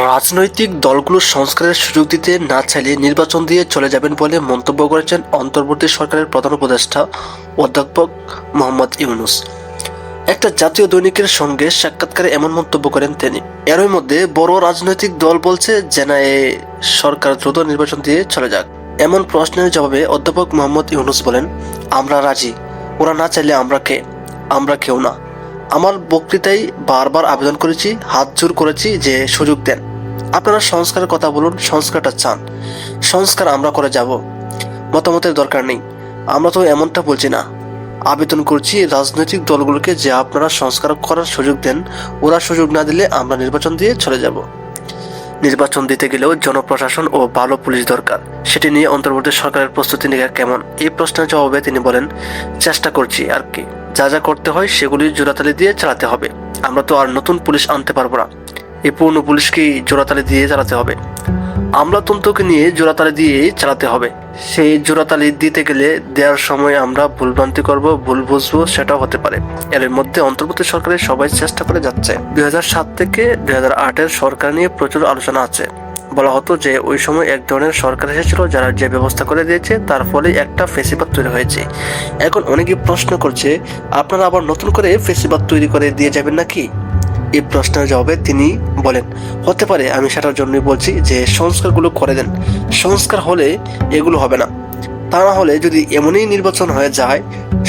রাজনৈতিক দলগুলোর সংস্কারের সুযোগ দিতে না চাইলে নির্বাচন দিয়ে চলে যাবেন বলে মন্তব্য করেছেন অন্তর্বর্তী সরকারের প্রধান উপদেষ্টা অধ্যাপক মোহাম্মদ ইউনূস। একটা জাতীয় দৈনিকের সঙ্গে সাক্ষাৎকারে এমন মন্তব্য করেন তিনি। এরই মধ্যে বড় রাজনৈতিক দল বলছে যে না, এ সরকার দ্রুত নির্বাচন দিয়ে চলে যাক। এমন প্রশ্নের জবাবে অধ্যাপক মোহাম্মদ ইউনূস বলেন, আমরা রাজি, ওরা না চাইলে আমরা কেউ না। আমার বক্তৃতায় বারবার আবেদন করেছি, হাত জোর করেছি যে সুযোগ দেন, আপনারা সংস্কারের কথা বলুন, সংস্কারটা চান, সংস্কার আমরা করে যাব, মতামতের দরকার নেই। আমরা তো এমনটা বলছি না, আবেদন করছি রাজনৈতিক দলগুলোকে যে আপনারা সংস্কার করার সুযোগ দেন, ওরা সুযোগ না দিলে আমরা নির্বাচন দিয়ে চলে যাব। নির্বাচন দিতে গেলেও জনপ্রশাসন ও ভালো পুলিশ দরকার, সেটি নিয়ে অন্তর্বর্তী সরকারের প্রস্তুতি নিয়ে কেমন? এই প্রশ্নের জবাবে তিনি বলেন, চেষ্টা করছি আর কি, যা যা করতে হয় সেগুলি জোড়াতালি দিয়ে চালাতে হবে। আমরা তো আর নতুন পুলিশ আনতে পারবো না, এই পুরনো পুলিশকেই জোড়াতালি দিয়ে চালাতে হবে, আমলাতন্ত্রকে নিয়ে জোড়াতালি দিয়ে চালাতে হবে। সেই জোড়াতালি দিতে গেলে দেওয়ার সময় আমরা ভুলভ্রান্তি করব, ভুল বুঝবো, সেটাও হতে পারে। এর মধ্যে অন্তর্বর্তী সরকারের সবাই চেষ্টা করে যাচ্ছে। 2007 থেকে 2008-এর সরকার নিয়ে প্রচুর আলোচনা আছে। বলা হতো যে ওই সময় এক ধরনের সরকার এসেছিল যারা যে ব্যবস্থা করে দিয়েছে তার ফলে একটা ফেসিবাদ তৈরি হয়েছে। এখন অনেকে প্রশ্ন করছে, আপনারা আবার নতুন করে ফেসিবাদ তৈরি করে দিয়ে যাবেন নাকি? এই প্রশ্নের জবাবে তিনি বলেন, হতে পারে, আমি সেটার জন্যই বলছি যে সংস্কারগুলো করে দেন। সংস্কার হলে এগুলো হবে না, তা না হলে যদি এমনই নির্বাচন হয়ে যায়,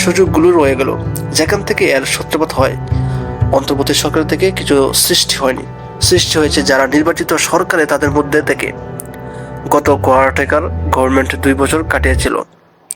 সুযোগগুলো রয়ে গেল, যেখান থেকে এর সূত্রপাত হয়। অন্তর্বর্তী সরকার থেকে কিছু সৃষ্টি হয়নি, সৃষ্টি হয়েছে যারা নির্বাচিত সরকারে তাদের মধ্যে থেকে। গত কোয়ার্টার গভর্নমেন্ট 2 বছর কাটিয়েছিল।